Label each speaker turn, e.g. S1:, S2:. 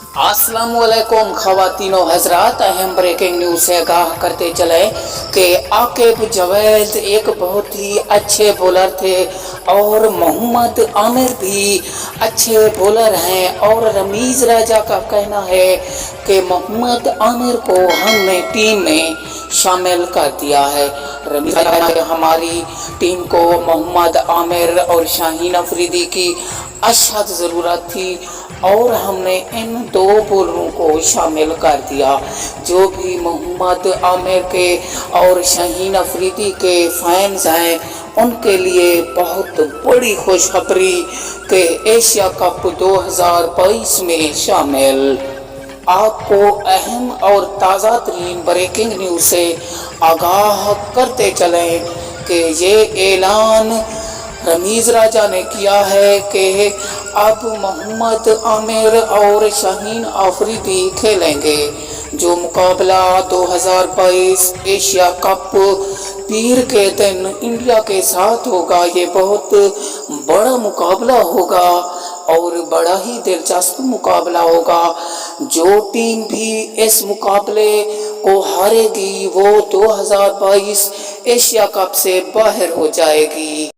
S1: अस्सलाम वालेकुम ख़वातीन व हज़रात, अहम ब्रेकिंग न्यूज़ से आगाह करते चले कि आकिब जावेद एक बहुत ही अच्छे बॉलर थे और मोहम्मद आमिर भी अच्छे बॉलर हैं। और रमीज़ राजा का कहना है कि मोहम्मद आमिर को हमने टीम में शामिल कर दिया है। रमीज़ राजा ने हमारी टीम को मोहम्मद आमिर और शाहीन अफरीदी की अशद ज़रूरत थी और हमने इन दो बॉलरों को शामिल कर दिया। जो भी मोहम्मद आमिर के और शाहीन अफरीदी के फैंस हैं उनके लिए बहुत बड़ी खुशखबरी कि एशिया कप 2022 में शामिल। आपको अहम और ताज़ा तरीन ब्रेकिंग न्यूज़ से आगाह करते चलें कि ये ऐलान रमीज़ राजा ने किया है कि अब मोहम्मद आमिर और शाहीन अफरीदी खेलेंगे। जो मुकाबला 2022 एशिया कप पीर के दिन इंडिया के साथ होगा, ये बहुत बड़ा मुकाबला होगा और बड़ा ही दिलचस्प मुकाबला होगा। जो टीम भी इस मुकाबले को हारेगी वो 2022 एशिया कप से बाहर हो जाएगी।